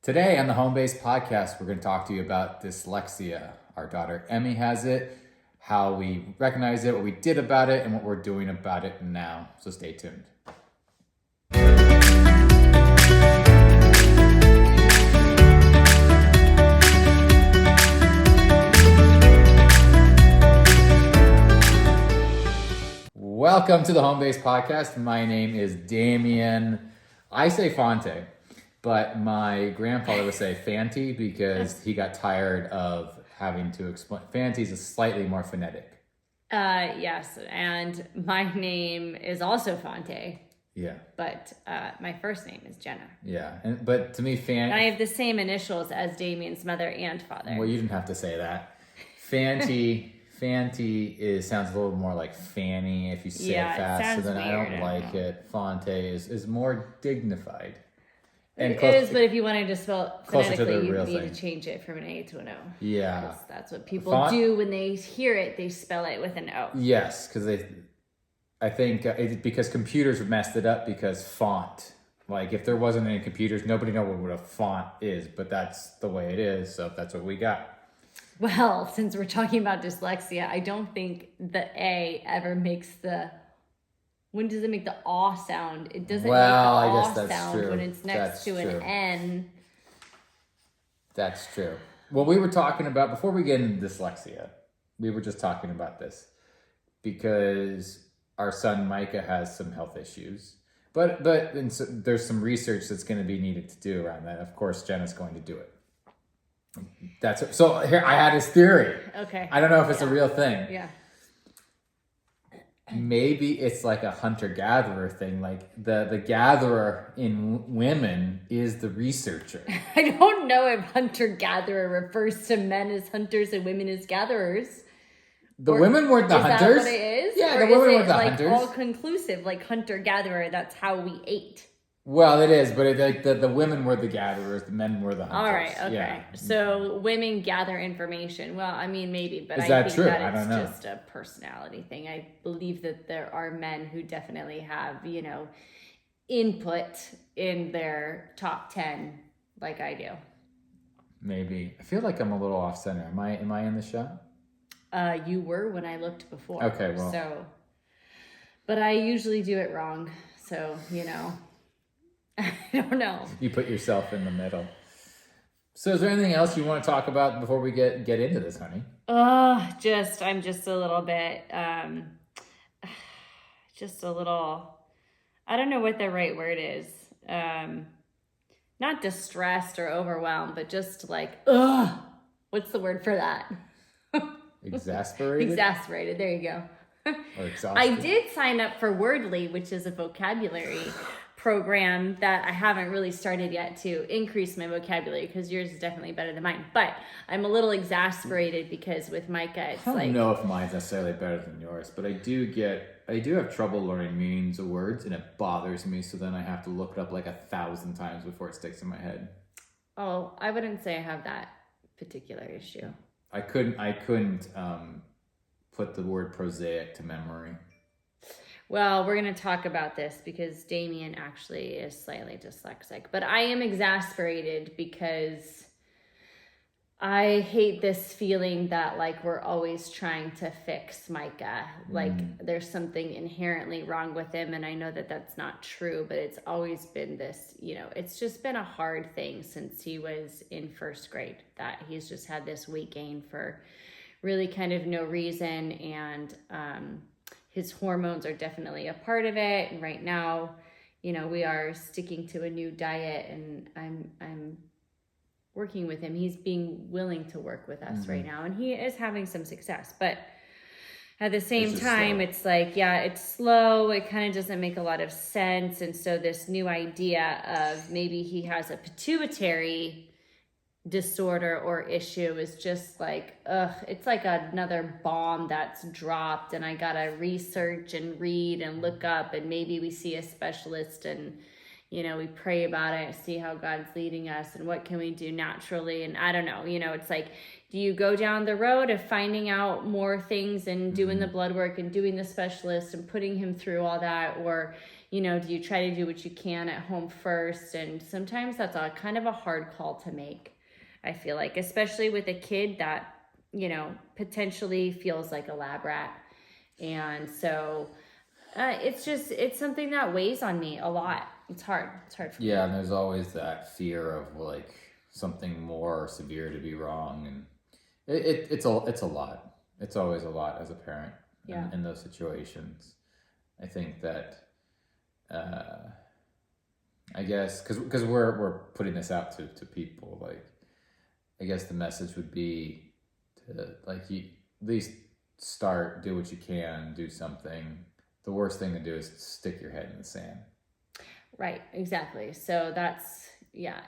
Today on the Home Base Podcast, we're going to talk to you about dyslexia. Our daughter Emmy has it, how we recognize it, what we did about it, and what we're doing about it now. So stay tuned. Welcome to the Home Base Podcast. My name is Damien. I say Fonte, but my grandfather would say Fanti because he got tired of having to explain. Fanti is slightly more phonetic. Yes, and my name is also Fonte. Yeah. But my first name is Jenna. Yeah, but to me, And I have the same initials as Damien's mother and father. Well, you didn't have to say that. Fanti sounds a little more like Fanny if you say it fast. So then I don't like it. Fonte is more dignified. And it is, but if you wanted to spell it phonetically, you need to change it from an A to an O. Yeah. Because that's what people do when they hear it, they spell it with an O. Yes, because I think it's because computers messed it up because font. Like if there wasn't any computers, nobody knows what a font is, but that's the way it is, so that's what we got. Well, since we're talking about dyslexia, I don't think the A ever makes the... When does it make the aw sound? It doesn't make the aw sound true. When it's next to an N. That's true. Well, we were talking about, before we get into dyslexia, we were just talking about this because our son Micah has some health issues. But so there's some research that's going to be needed to do around that. Of course, Jenna's going to do it. So here, I had his theory. Okay. I don't know if it's a real thing. Yeah. Maybe it's like a hunter-gatherer thing. Like the gatherer in women is the researcher. I don't know if hunter-gatherer refers to men as hunters and women as gatherers. The women weren't the hunters. Is that what it is? Yeah, or the women is weren't the like hunters. All conclusive, like hunter-gatherer, that's how we ate. Well, it is, but the women were the gatherers, the men were the hunters. All right, okay. Yeah. So women gather information. Well, I mean, maybe, but is I that think true? that I don't it's know. just a personality thing. I believe that there are men who definitely have, input in their top 10 like I do. Maybe. I feel like I'm a little off center. Am I in the shot? You were when I looked before. Okay, well. So, but I usually do it wrong. So, I don't know. You put yourself in the middle. So is there anything else you want to talk about before we get into this, honey? I'm just a little bit, I don't know what the right word is. Not distressed or overwhelmed, but just like, what's the word for that? Exasperated? Exasperated, there you go. Or exhausted? I did sign up for Wordly, which is a vocabulary program that I haven't really started yet to increase my vocabulary because yours is definitely better than mine. But I'm a little exasperated because with Micah, it's like... I don't know if mine's necessarily better than yours, but I do have trouble learning meanings of words, and it bothers me, so then I have to look it up like 1,000 times before it sticks in my head. Oh, I wouldn't say I have that particular issue. I couldn't put the word prosaic to memory. Well, we're going to talk about this because Damien actually is slightly dyslexic. But I am exasperated because I hate this feeling that, like, we're always trying to fix Micah. Like, there's something inherently wrong with him, and I know that that's not true, but it's always been this, it's just been a hard thing since he was in first grade, that he's just had this weight gain for really kind of no reason, and his hormones are definitely a part of it. And right now, we are sticking to a new diet, and I'm working with him. He's being willing to work with us right now, and he is having some success. But at the same time, it's like, it's slow. It kind of doesn't make a lot of sense. And so this new idea of maybe he has a pituitary disorder or issue is just like, it's like another bomb that's dropped, and I gotta research and read and look up, and maybe we see a specialist, and we pray about it, see how God's leading us, and what can we do naturally. And I don't know, it's like, do you go down the road of finding out more things and doing the blood work and doing the specialist and putting him through all that, or do you try to do what you can at home first? And sometimes that's a kind of a hard call to make, I feel like, especially with a kid that, potentially feels like a lab rat. And so it's something that weighs on me a lot. It's hard for me. Yeah, and there's always that fear of like something more severe to be wrong, and it's a lot. It's always a lot as a parent in those situations. I think that I guess because we're putting this out to people, like I guess the message would be to like you at least do what you can, do something. The worst thing to do is stick your head in the sand. Right, exactly. So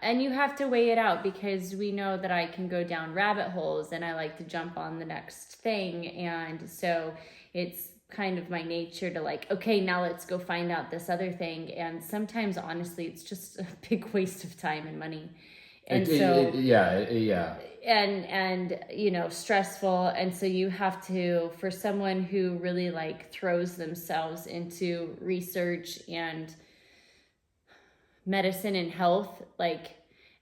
and you have to weigh it out, because we know that I can go down rabbit holes and I like to jump on the next thing. And so it's kind of my nature to like, okay, now let's go find out this other thing. And sometimes, honestly, it's just a big waste of time and money. And and stressful. And so you have to, for someone who really like throws themselves into research and medicine and health, like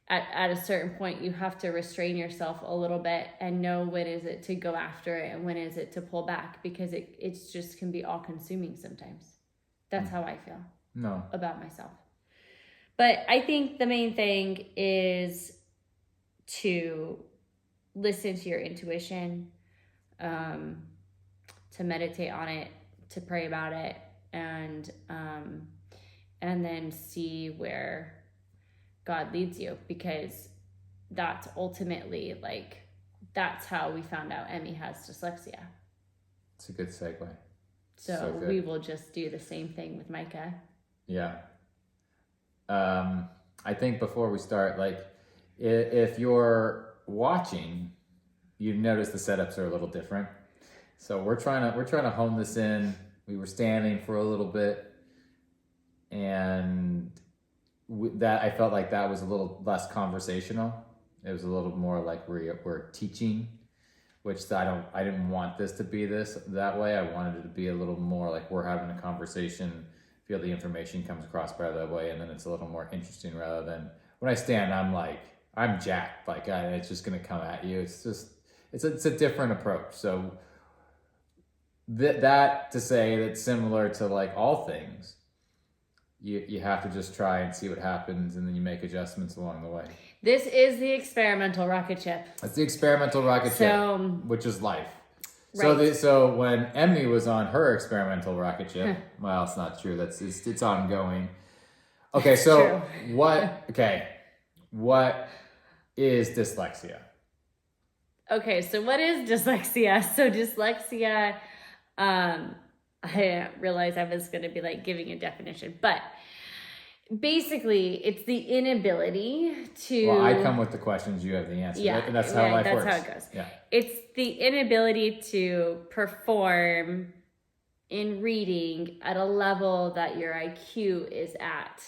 at a certain point you have to restrain yourself a little bit and know when is it to go after it and when is it to pull back, because it's just can be all consuming sometimes. That's how I feel about myself. But I think the main thing is to listen to your intuition, to meditate on it, to pray about it, and then see where God leads you, because that's ultimately that's how we found out Emmy has dyslexia. It's a good segue. So we will just do the same thing with Micah. Yeah. I think before we start, like if you're watching, you notice the setups are a little different. So we're trying to hone this in. We were standing for a little bit, and that I felt like that was a little less conversational. It was a little more like we're teaching, which I didn't want this to be that way. I wanted it to be a little more like we're having a conversation. Feel the information comes across better that way, and then it's a little more interesting rather than when I stand, I'm jacked, like it's just gonna come at you. It's a different approach. So that to say that's similar to like all things. You have to just try and see what happens, and then you make adjustments along the way. This is the experimental rocket ship. That's the experimental rocket ship, which is life. Right. So when Emmy was on her experimental rocket ship, well, it's not true. It's ongoing. Okay, so what is dyslexia? Okay, so what is dyslexia? So dyslexia, I didn't realize I was going to be like giving a definition, but basically it's the inability to... Well, I come with the questions, you have the answer. Yeah, and that's how life works. That's how it goes. Yeah. It's the inability to perform in reading at a level that your IQ is at.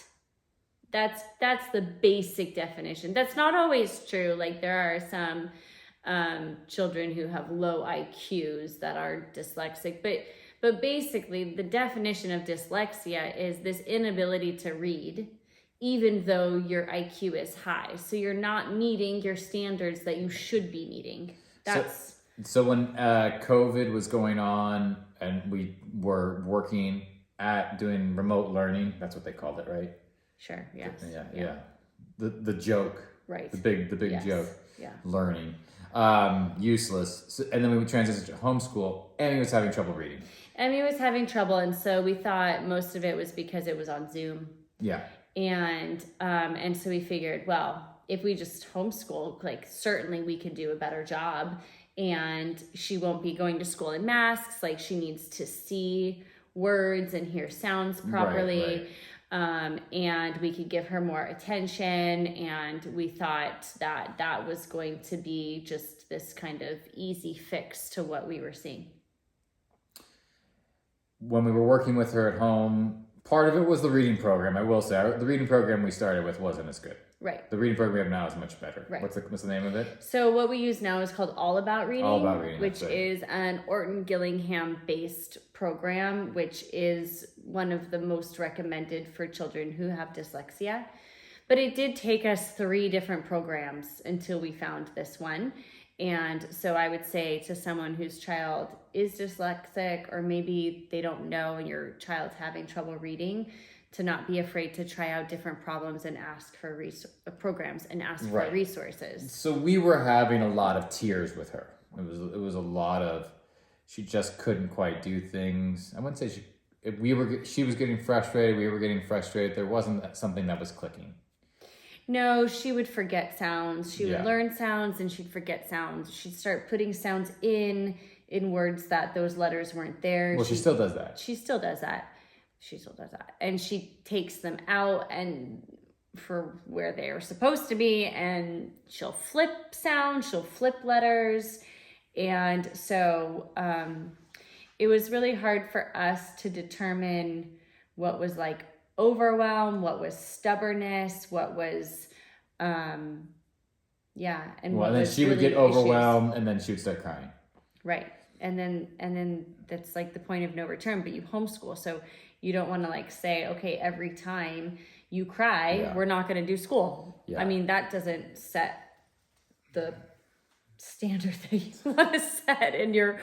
That's the basic definition. That's not always true. Like there are some children who have low IQs that are dyslexic, but basically the definition of dyslexia is this inability to read even though your IQ is high. So you're not meeting your standards that you should be meeting. So when COVID was going on and we were working at doing remote learning, that's what they called it, right? Sure, yes. Yeah. The joke. Right. The big yes. joke. Yeah. Learning. Useless. So, and then we would transition to homeschool. Emmy was having trouble reading. Emmy was having trouble, and so we thought most of it was because it was on Zoom. Yeah. And so we figured, well, if we just homeschool, like certainly we could do a better job, and she won't be going to school in masks. Like she needs to see words and hear sounds properly. Right. And we could give her more attention, and we thought that was going to be just this kind of easy fix to what we were seeing. When we were working with her at home, part of it was the reading program. I will say, the reading program we started with wasn't as good. Right. The reading program now is much better. Right. What's the name of it? So what we use now is called All About Reading. All About Reading, which is an Orton Gillingham based program, which is one of the most recommended for children who have dyslexia. But it did take us 3 different programs until we found this one. And so I would say to someone whose child is dyslexic, or maybe they don't know and your child's having trouble reading, to not be afraid to try out different problems and ask for programs and ask for resources. So we were having a lot of tears with her. It was a lot of, she just couldn't quite do things. I wouldn't say she was getting frustrated. We were getting frustrated. There wasn't something that was clicking. No, she would forget sounds. She would learn sounds and she'd forget sounds. She'd start putting sounds in words that those letters weren't there. Well, she still does that. She still does that. And she takes them out and for where they are supposed to be, and she'll flip sounds, she'll flip letters. And so it was really hard for us to determine what was like overwhelm, what was stubbornness, what was and then she would get overwhelmed and then she would start crying. Right. And then that's like the point of no return, but you homeschool, so you don't want to like say, okay, every time you cry, we're not going to do school. I mean, that doesn't set the standard that you want to set in your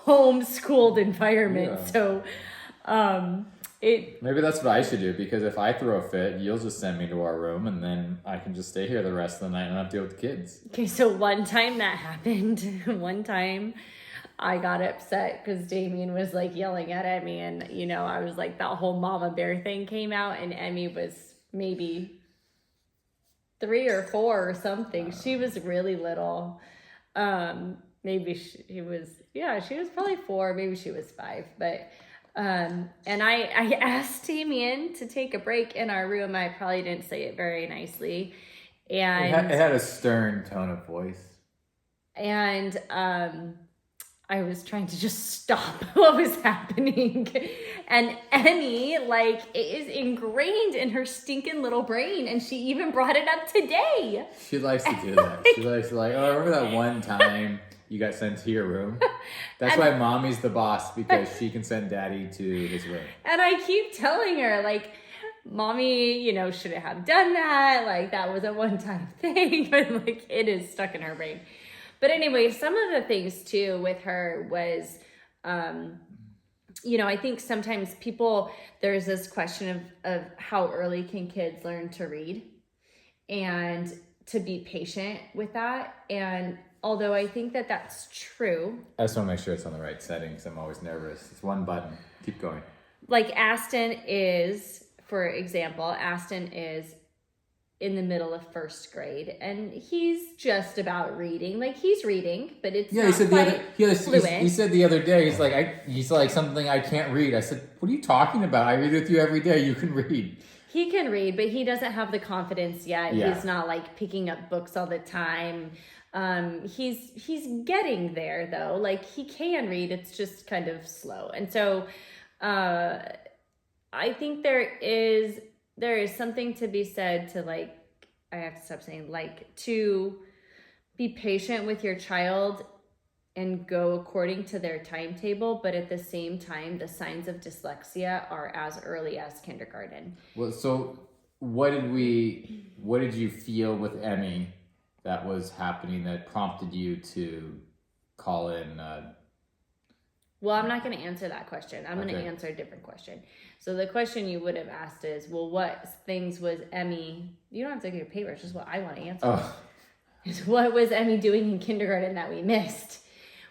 homeschooled environment. So maybe that's what I should do, because if I throw a fit, you'll just send me to our room and then I can just stay here the rest of the night and not deal with the kids. Okay, so one time that happened. One time I got upset because Damien was like yelling at Emmy, and I was like, that whole mama bear thing came out, and Emmy was maybe 3 or 4 or something. She was really little. Maybe she was probably 4, maybe she was 5, but and I asked Damien to take a break in our room. I probably didn't say it very nicely, and it had a stern tone of voice, and I was trying to just stop what was happening. And Emmy, like, it is ingrained in her stinking little brain. And she even brought it up today. She likes to do that. She likes to I remember that one time you got sent to your room. That's why mommy's the boss, because she can send daddy to his room. And I keep telling her, like, mommy, shouldn't have done that. Like, that was a one-time thing. But, like, it is stuck in her brain. But anyway, some of the things too with her was, I think sometimes there's this question of how early can kids learn to read, and to be patient with that. And although I think that that's true. I just want to make sure it's on the right settings. I'm always nervous. It's one button. Keep going. Like for example, Aston is in the middle of 1st grade, and he's just about reading. Like, he's reading, but it's not fluent. He said the ottle day, he's like something I can't read. I said, what are you talking about? I read with you every day. You can read. He can read, but he doesn't have the confidence yet. Yeah. He's not like picking up books all the time. He's getting there though. Like, he can read. It's just kind of slow. And so I think there is something to be said to, like, I have to stop saying, like, to be patient with your child and go according to their timetable. But at the same time, the signs of dyslexia are as early as kindergarten. Well, so what did you feel with Emmy that was happening that prompted you to call in? Well, I'm not going to answer that question. I'm going to answer a different question. So the question you would have asked is, well, what things was Emmy... You don't have to get your paper. It's just what I want to answer. Oh. Is what was Emmy doing in kindergarten that we missed?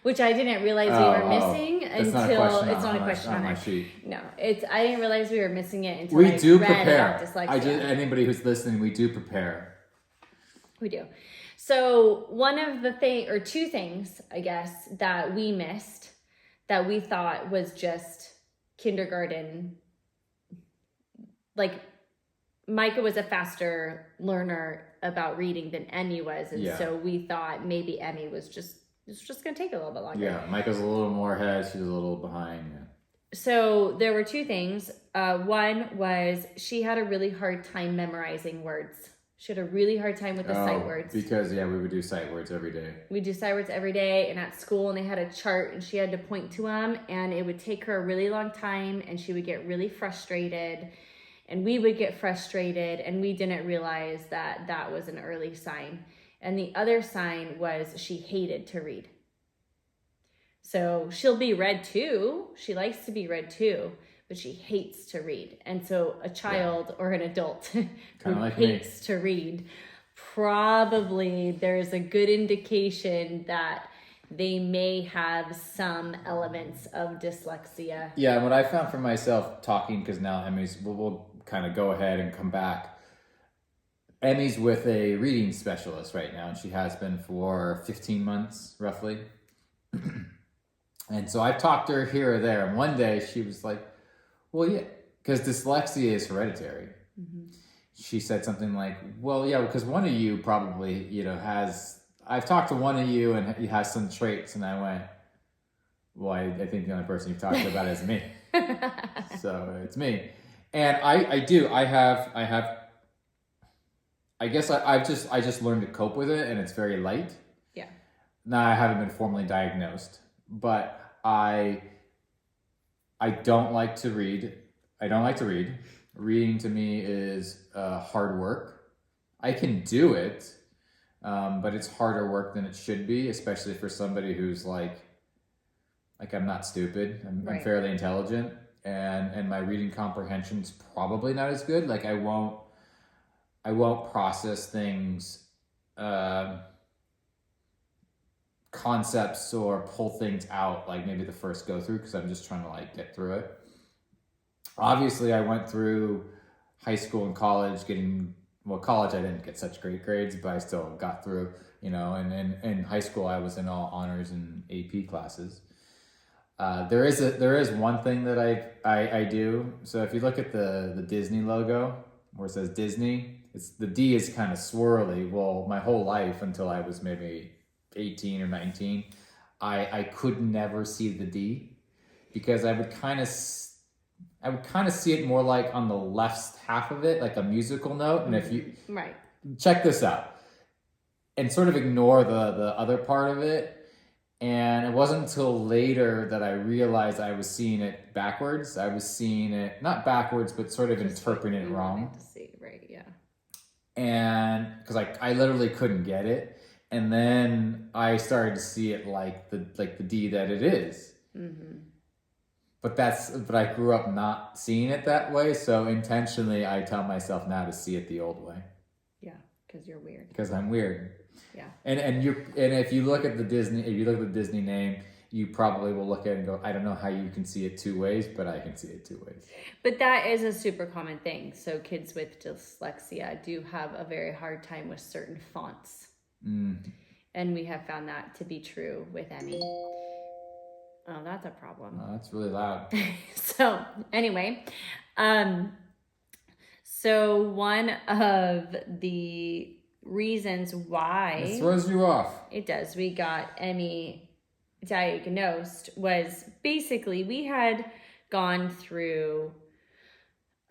Which I didn't realize we were missing until... It's not a question on my sheet. No, I didn't realize we were missing it until we do read prepare. About dyslexia. Anybody who's listening, we do prepare. We do. So one of the two things, I guess, that we missed, that we thought was just kindergarten, like, Micah was a faster learner about reading than Emmy was, and so we thought maybe Emmy was just going to take a little bit longer. Yeah, Micah's a little more ahead, she's a little behind. Yeah. So there were 2 things. One was she had a really hard time memorizing words. She had a really hard time with the sight words. Because, we would do sight words every day. We do sight words every day, and at school, and they had a chart, and she had to point to them, and it would take her a really long time, and she would get really frustrated, and we would get frustrated, and we didn't realize that that was an early sign. And the other sign was she hated to read. So she'll be read too. She likes to be read too, but she hates to read. And so a child or an adult who like hates to read, probably there's a good indication that they may have some elements of dyslexia. Yeah, and what I found for myself talking, because now Emmy's, we'll kind of go ahead and come back. Emmy's with a reading specialist right now, and she has been for 15 months, roughly. And so I've talked to her here or there, and one day she was like, well, yeah, because dyslexia is hereditary. Mm-hmm. She said something like, well, yeah, because one of you probably, I've talked to one of you and he has some traits. And I went, well, I think the only person you've talked about is me. So it's me. And I just learned to cope with it, and it's very light. Yeah. Now I haven't been formally diagnosed, but I don't like to read. I don't like to read. Reading to me is hard work. I can do it, but it's harder work than it should be, especially for somebody who's like I'm not stupid. I'm fairly intelligent, and my reading comprehension's probably not as good. Like I won't process things, concepts, or pull things out like maybe the first go through, because I'm just trying to like get through it. Obviously, I went through high school and college college I didn't get such great grades, but I still got through, and in high school I was in all honors and AP classes. There is one thing that I do. So if you look at the Disney logo where it says Disney, the D is kind of swirly. Well, my whole life until I was maybe 18 or 19, I could never see the D, because I would kind of see it more like on the left half of it, like a musical note. And if you check this out and sort of ignore the other part of it. And it wasn't until later that I realized I was seeing it backwards. I was seeing it not backwards, but sort of interpreting it wrong. To see, right? Yeah. And because I literally couldn't get it, and then I started to see it like the D that it is. Mm-hmm. But I grew up not seeing it that way, so intentionally I tell myself now to see it the old way. Yeah, because you're weird. Because I'm weird. Yeah. And if you look at the Disney name, you probably will look at it and go, I don't know how you can see it two ways, but I can see it two ways. But that is a super common thing. So kids with dyslexia do have a very hard time with certain fonts. Mm. And we have found that to be true with Emmy. Oh, that's a problem. Oh, that's really loud. So anyway, so one of the reasons why it throws you off. It does. We got Emmy diagnosed was basically we had gone through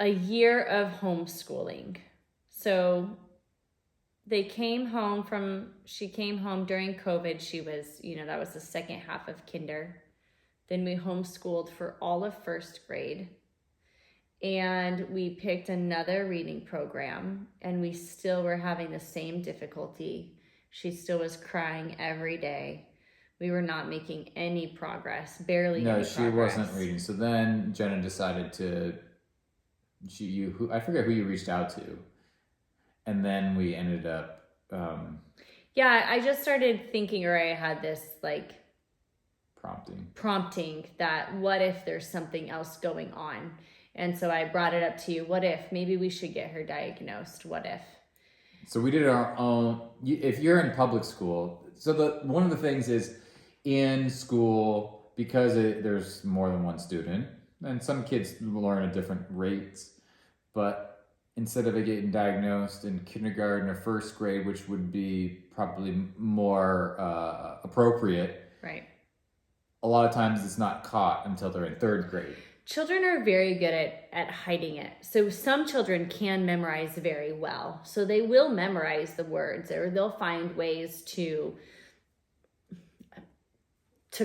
a year of homeschooling. So she came home during COVID. She was, that was the second half of kinder. Then we homeschooled for all of first grade. And we picked another reading program, and we still were having the same difficulty. She still was crying every day. We were not making any progress, barely any progress. No, she wasn't reading. So then Jenna decided I forget who you reached out to. And then we ended up... I just started thinking, or I had this prompting that what if there's something else going on? And so I brought it up to you. What if? Maybe we should get her diagnosed. What if? So we did our own. If you're in public school, so one of the things is in school, because there's more than one student, and some kids learn at different rates, but instead of it getting diagnosed in kindergarten or first grade, which would be probably more appropriate, right? A lot of times it's not caught until they're in third grade. children are very good at hiding it. So some children can memorize very well. So they will memorize the words, or they'll find ways to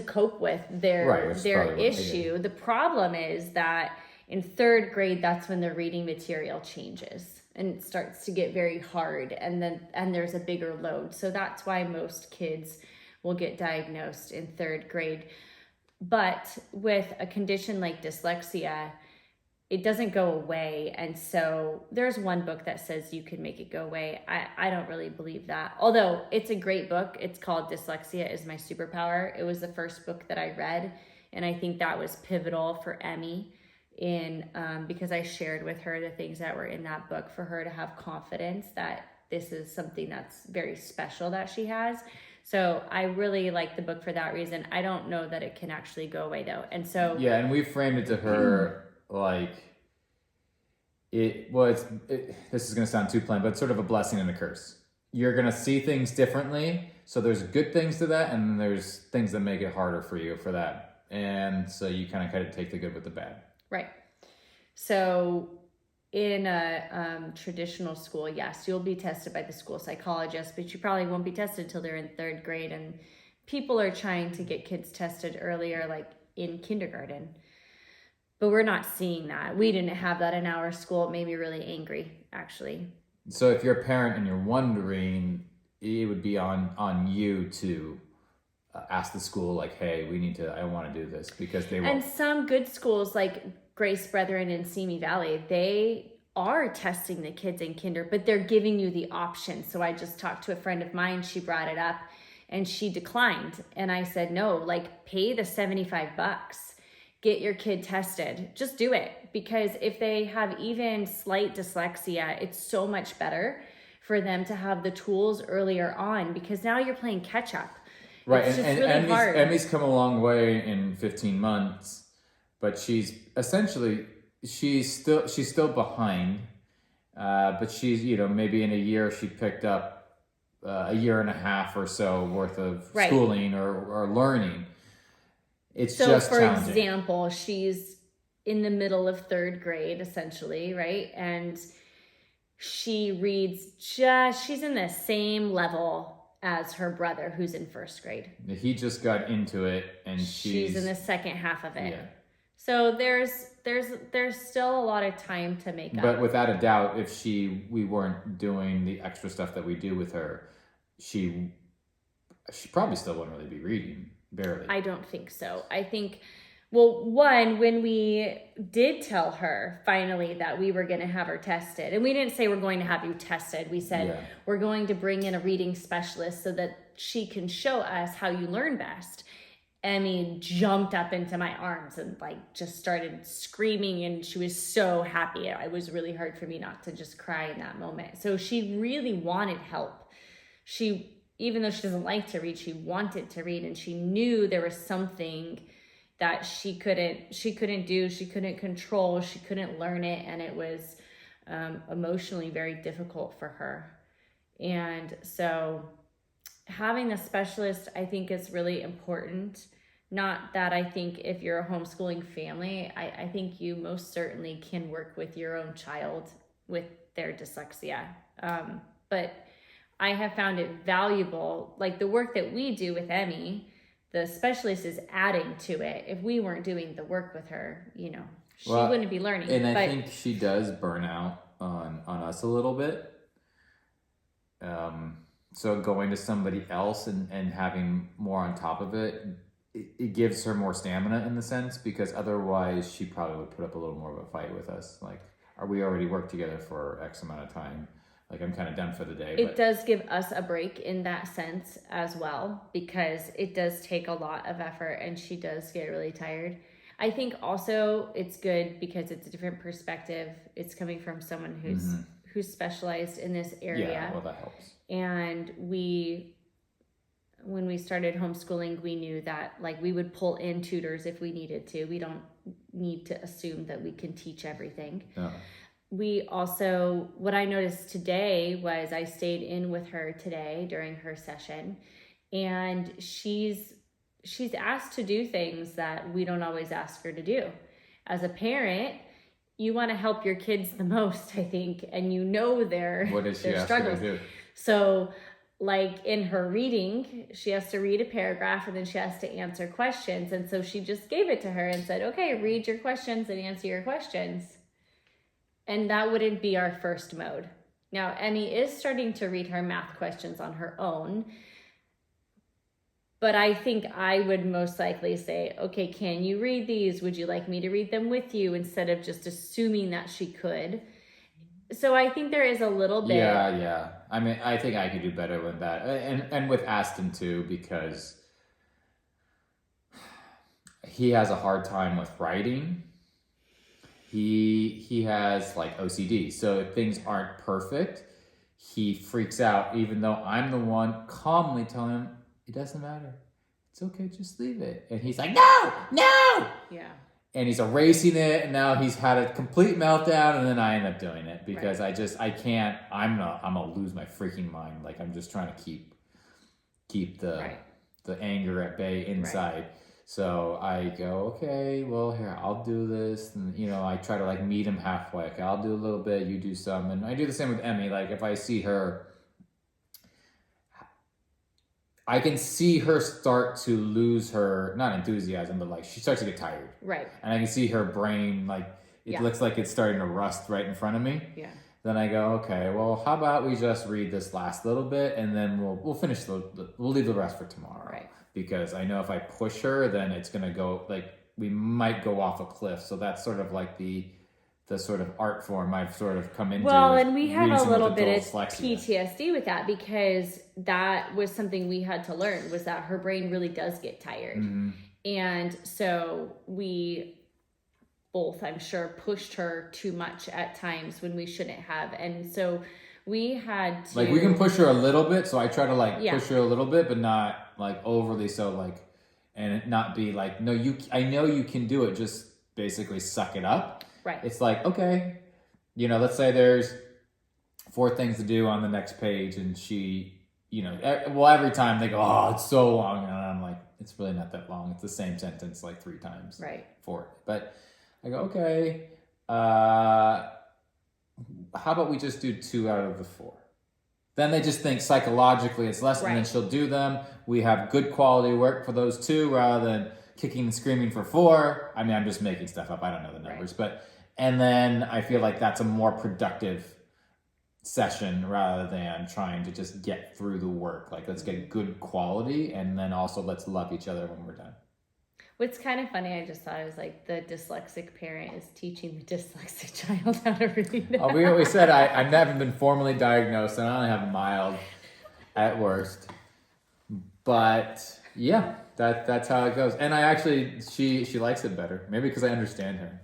cope with their issue. The problem is that in third grade, that's when the reading material changes and it starts to get very hard, and there's a bigger load. So that's why most kids will get diagnosed in third grade. But with a condition like dyslexia, it doesn't go away. And so there's one book that says you can make it go away. I don't really believe that. Although it's a great book. It's called Dyslexia is My Superpower. It was the first book that I read. And I think that was pivotal for Emmy because I shared with her the things that were in that book for her to have confidence that this is something that's very special that she has. So I really like the book for that reason. I don't know that it can actually go away though. And so yeah, and we framed it to her like this is going to sound too plain, but it's sort of a blessing and a curse. You're going to see things differently. So there's good things to that, and then there's things that make it harder for you for that. And so you kind of take the good with the bad. Right. So in a traditional school, yes, you'll be tested by the school psychologist, but you probably won't be tested until they're in third grade. And people are trying to get kids tested earlier, like in kindergarten. But we're not seeing that. We didn't have that in our school. It made me really angry, actually. So if you're a parent and you're wondering, it would be on you to ask the school, like, hey, I want to do this, because they won't. And some good schools like Grace Brethren in Simi Valley, they are testing the kids in kinder, but they're giving you the option. So I just talked to a friend of mine. She brought it up and she declined. And I said, no, like pay the $75. Get your kid tested. Just do it. Because if they have even slight dyslexia, it's so much better for them to have the tools earlier on, because now you're playing catch up. Right. It's just really hard. Emmy's come a long way in 15 months, but she's still behind. But she's, maybe in a year she picked up a year and a half or so worth of schooling or learning. It's just challenging. So, for example, she's in the middle of third grade, essentially, right? And she reads she's in the same level as her brother, who's in first grade. He just got into it, and she's in the second half of it. Yeah. So there's still a lot of time to make up. But without a doubt, if we weren't doing the extra stuff that we do with her, she probably still wouldn't really be reading. Barely. I don't think so. I think, when we did tell her finally that we were going to have her tested, and we didn't say we're going to have you tested. We said we're going to bring in a reading specialist so that she can show us how you learn best. Emmy jumped up into my arms and just started screaming, and she was so happy. It was really hard for me not to just cry in that moment. So she really wanted help. Even though she doesn't like to read, she wanted to read, and she knew there was something that she couldn't do, she couldn't control, she couldn't learn it, and it was emotionally very difficult for her. And so having a specialist, I think, is really important. Not that I think if you're a homeschooling family, I think you most certainly can work with your own child with their dyslexia. But I have found it valuable, like the work that we do with Emmy, the specialist is adding to it. If we weren't doing the work with her, she wouldn't be learning. And I think she does burn out on us a little bit. So going to somebody else and having more on top of it, it gives her more stamina in the sense, because otherwise she probably would put up a little more of a fight with us. Like, we already worked together for X amount of time. Like, I'm kind of done for the day. It does give us a break in that sense as well, because it does take a lot of effort and she does get really tired. I think also it's good because it's a different perspective. It's coming from someone who's specialized in this area. Yeah, well, that helps. And when we started homeschooling, we knew that we would pull in tutors if we needed to. We don't need to assume that we can teach everything. No. We also, what I noticed today was I stayed in with her today during her session, and she's asked to do things that we don't always ask her to do. as a parent, you want to help your kids the most, I think, and you know their What did she their ask struggles. her to do? So, like in her reading, she has to read a paragraph and then she has to answer questions. And so she just gave it to her and said, okay, read your questions and answer your questions. And that wouldn't be our first mode. Now, Emmy is starting to read her math questions on her own. But I think I would most likely say, okay, can you read these? Would you like me to read them with you? Instead of just assuming that she could. So I think there is a little bit. Yeah. I mean, I think I could do better with that. And with Aston too, because he has a hard time with writing. He has like OCD. So if things aren't perfect, he freaks out, even though I'm the one calmly telling him, it doesn't matter. It's okay, just leave it. And he's like, no! Yeah. And he's erasing it, and now he's had a complete meltdown, and then I end up doing it because I can't, I'm gonna lose my freaking mind. Like, I'm just trying to keep the anger at bay inside. Right. So I go, okay, well, here, I'll do this. And, you know, I try to like meet him halfway. Okay, I'll do a little bit, you do some. And I do the same with Emmy. Like, if I see her, I can see her start to lose her, not enthusiasm, but like she starts to get tired. Right. And I can see her brain, like, it looks like it's starting to rust right in front of me. Yeah. Then I go, okay, well, how about we just read this last little bit and then we'll finish we'll leave the rest for tomorrow. Right. Because I know if I push her, then it's going to go, like, we might go off a cliff. So that's sort of like the sort of art form I've sort of come into. Well, and we have a little bit of dyslexia. PTSD with that because that was something we had to learn, was that her brain really does get tired. Mm-hmm. And so we both, I'm sure, pushed her too much at times when we shouldn't have. And so we had to... Like, we can push her a little bit, so I try to, like, push her a little bit, but not, like, overly so, like, and it not be like, no, I know you can do it, just basically suck it up. Right. It's like, okay, you know, let's say there's 4 things to do on the next page, and she, you know, well, every time they go, oh, it's so long, and I'm like, it's really not that long. It's the same sentence like 3 times. Right. For it. But I go, okay, how about we just do 2 out of the 4? Then they just think psychologically it's less, and then she'll do them. We have good quality work for those 2 rather than kicking and screaming for 4. I mean, I'm just making stuff up. I don't know the numbers, but, and then I feel like that's a more productive session rather than trying to just get through the work. Like, let's get good quality, and then also let's love each other when we're done. What's kind of funny, I just thought, it was like the dyslexic parent is teaching the dyslexic child how to read. Oh, we always said I've never been formally diagnosed, and I only have mild at worst. But yeah, that's how it goes. And I actually, she likes it better. Maybe because I understand her.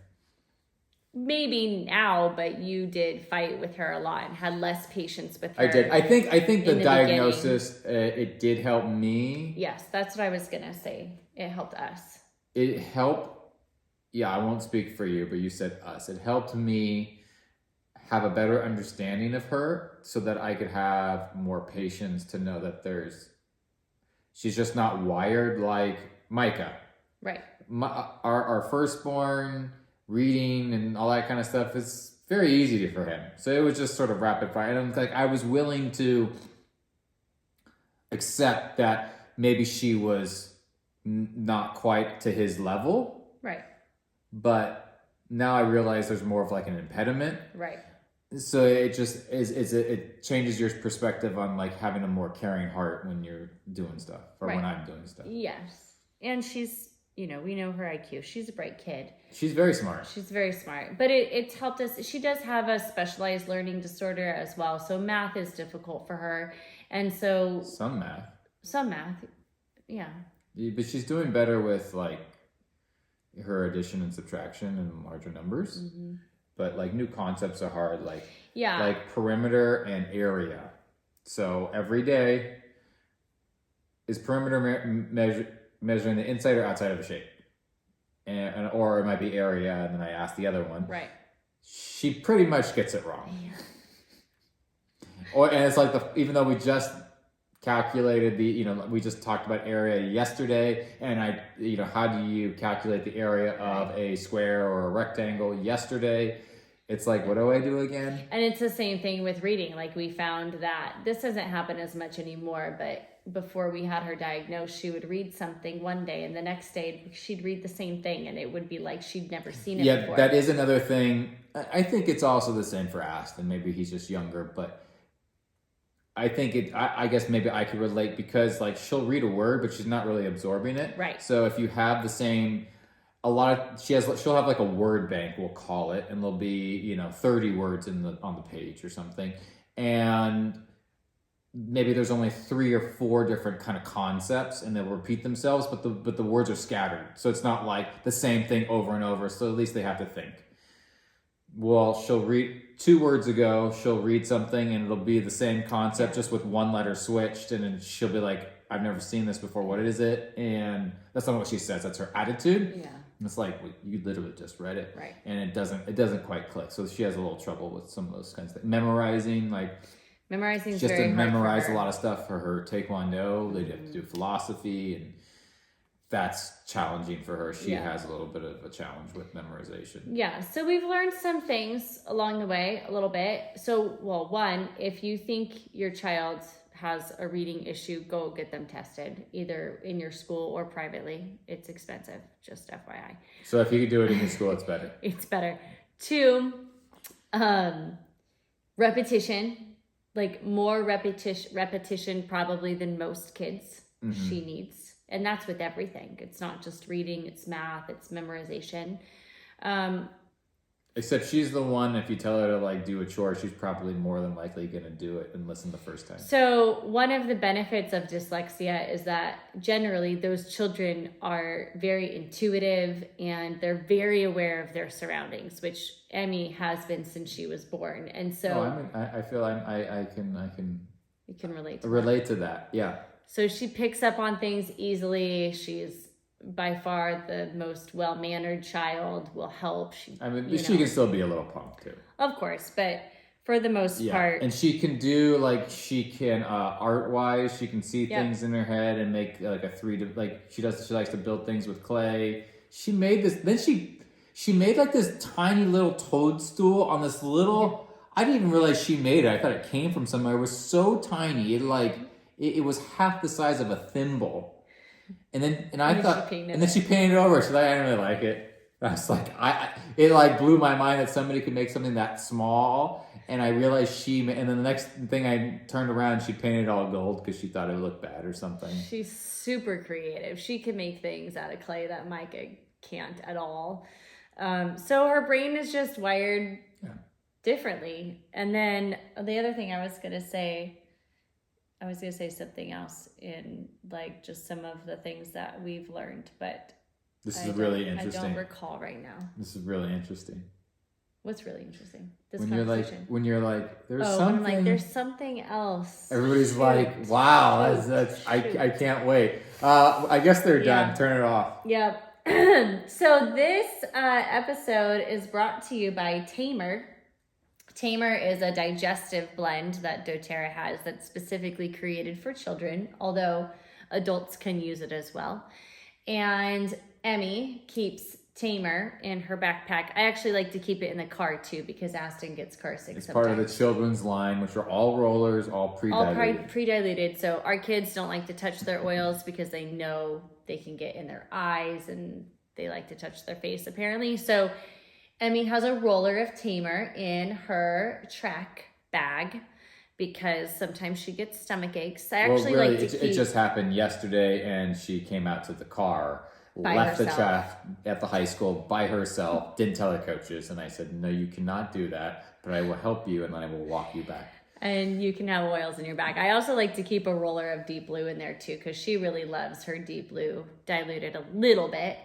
Maybe now, but you did fight with her a lot and had less patience with her. I did. I think the diagnosis, it did help me. Yes, that's what I was gonna say. It helped us. It helped. Yeah, I won't speak for you, but you said us. It helped me have a better understanding of her so that I could have more patience to know that she's just not wired like Micah. Right. Our firstborn, reading and all that kind of stuff is very easy for him. So it was just sort of rapid fire. And like, I was willing to accept that maybe she was not quite to his level. Right. But now I realize there's more of like an impediment. Right. So it just it changes your perspective on like having a more caring heart when you're doing stuff or when I'm doing stuff. Yes. And she's, you know, we know her IQ. She's a bright kid. She's very smart. She's very smart. But it's helped us. She does have a specialized learning disorder as well. So math is difficult for her. And so... Some math. Yeah. But she's doing better with like her addition and subtraction and larger numbers. Mm-hmm. But like new concepts are hard. Like, like perimeter and area. So every day is perimeter measuring the inside or outside of a shape, and or it might be area, and then I ask the other one. Right. She pretty much gets it wrong. Yeah. And it's like even though we just calculated we just talked about area yesterday, and how do you calculate the area of a square or a rectangle yesterday? It's like, what do I do again? And it's the same thing with reading. Like, we found that this doesn't happen as much anymore, but before we had her diagnosed, she would read something one day and the next day she'd read the same thing, and it would be like she'd never seen it before. Yeah, that is another thing. I think it's also the same for Aston. Maybe he's just younger, but I think I guess maybe I could relate, because like she'll read a word, but she's not really absorbing it. Right. So if you have the same, she'll have like a word bank, we'll call it, and there'll be 30 words on the page or something, and maybe there's only 3 or 4 different kind of concepts, and they'll repeat themselves, but the words are scattered, so it's not like the same thing over and over. So at least they have to think. Well, she'll read 2 words ago, she'll read something and it'll be the same concept, just with one letter switched, and then she'll be like, I've never seen this before, what is it? And that's not what she says, that's her attitude. Yeah. And it's like, well, you literally just read it. Right. And it doesn't quite click. So she has a little trouble with some of those kinds of things. Memorizing is she has very to hard memorize for a her. lot of stuff for her taekwondo. They have to do philosophy, and that's challenging for her. She has a little bit of a challenge with memorization. Yeah, so we've learned some things along the way a little bit. So, well, one, if you think your child has a reading issue, go get them tested, either in your school or privately. It's expensive, just FYI. So if you could do it in your school, it's better. It's better. 2, repetition. Like, more repetition probably than most kids she needs. And that's with everything. It's not just reading, it's math, it's memorization. Except she's the one, if you tell her to like do a chore, she's probably more than likely going to do it and listen the first time. So one of the benefits of dyslexia is that generally those children are very intuitive and they're very aware of their surroundings, which Emmy has been since she was born. And so I feel I can you can relate to that. Yeah. So she picks up on things easily. She's by far the most well-mannered child, will help. She can still be a little punk too. Of course, but for the most part. And she can do art-wise, she can see things in her head and make like a 3D, like she likes to build things with clay. She made this, then she made like this tiny little toadstool on this little, I didn't even realize she made it. I thought it came from somewhere. It was so tiny. It was half the size of a thimble. And then she painted it over. She's like, I didn't really like it. I was like, it like blew my mind that somebody could make something that small. And I realized and then the next thing I turned around, she painted it all gold because she thought it would look bad or something. She's super creative. She can make things out of clay that Micah can't at all. So her brain is just wired differently. And then the other thing I was going to say something else in like just some of the things that we've learned, but this is really interesting. I don't recall right now. This is really interesting. What's really interesting? When you're like, there's something. I'm like, there's something else. Everybody's like, wow, that's I can't wait. I guess they're done. Turn it off. Yep. So this episode is brought to you by Tamer. Tamer is a digestive blend that doTERRA has that's specifically created for children, although adults can use it as well. And Emmy keeps Tamer in her backpack. I actually like to keep it in the car too, because Aston gets car sick sometimes. It's part of the children's line, which are all rollers, all pre-diluted. All pre-diluted. So our kids don't like to touch their oils because they know they can get in their eyes, and they like to touch their face apparently. So Emmy has a roller of Tamer in her track bag because sometimes she gets stomach aches. It just happened yesterday, and she came out to the car, left the track at the high school by herself, didn't tell her coaches, and I said, no, you cannot do that, but I will help you, and then I will walk you back. And you can have oils in your bag. I also like to keep a roller of Deep Blue in there too, because she really loves her Deep Blue diluted a little bit.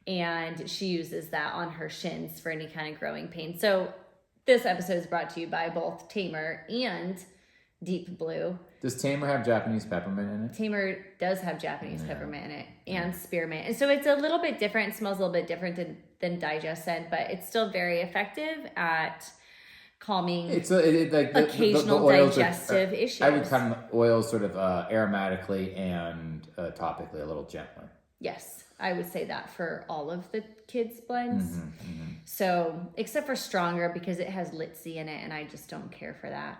And she uses that on her shins for any kind of growing pain. So this episode is brought to you by both Tamer and Deep Blue. Does Tamer have Japanese peppermint in it? Tamer does have Japanese peppermint in it and spearmint. And so it's a little bit different. It smells a little bit different than Digest said, but it's still very effective at calming, Like occasional the oils digestive issues. I would kind of oils sort of aromatically and topically a little gentler. Yes, I would say that for all of the kids' blends. Mm-hmm. So, except for Stronger, because it has Litzy in it, and I just don't care for that.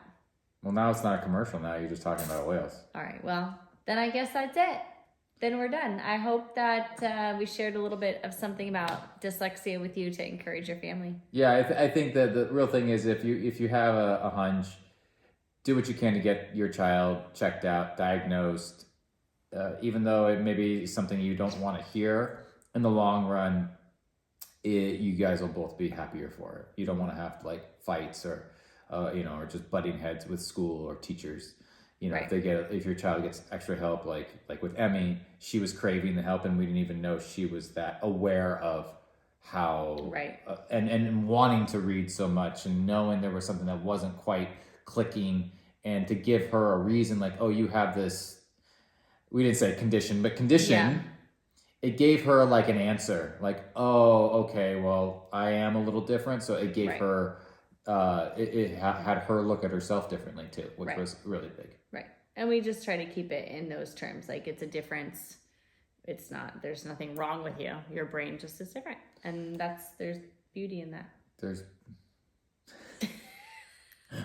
Well, now it's not a commercial. Now you're just talking about oils. All right, well, then I guess that's it. Then we're done. I hope that we shared a little bit of something about dyslexia with you to encourage your family. Yeah, I think that the real thing is if you have a hunch, do what you can to get your child checked out, diagnosed. Even though it may be something you don't want to hear, in the long run, you guys will both be happier for it. You don't want to have like fights or or just butting heads with school or teachers. Right. If your child gets extra help, like with Emmy, she was craving the help and we didn't even know she was that aware of how, right. And wanting to read so much and knowing there was something that wasn't quite clicking, and to give her a reason like, oh, you have this, we didn't say condition, but condition. Yeah. It gave her like an answer, like, oh, okay, well, I am a little different. So it gave right. her, it had her look at herself differently too, which right. was really big. Right. And we just try to keep it in those terms. Like, it's a difference. It's not, there's nothing wrong with you. Your brain just is different. And there's beauty in that.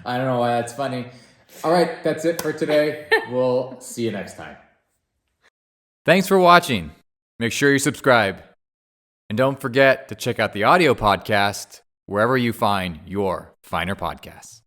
I don't know why that's funny. All right, that's it for today. We'll see you next time. Thanks for watching. Make sure you subscribe. And don't forget to check out the audio podcast wherever you find your finer podcasts.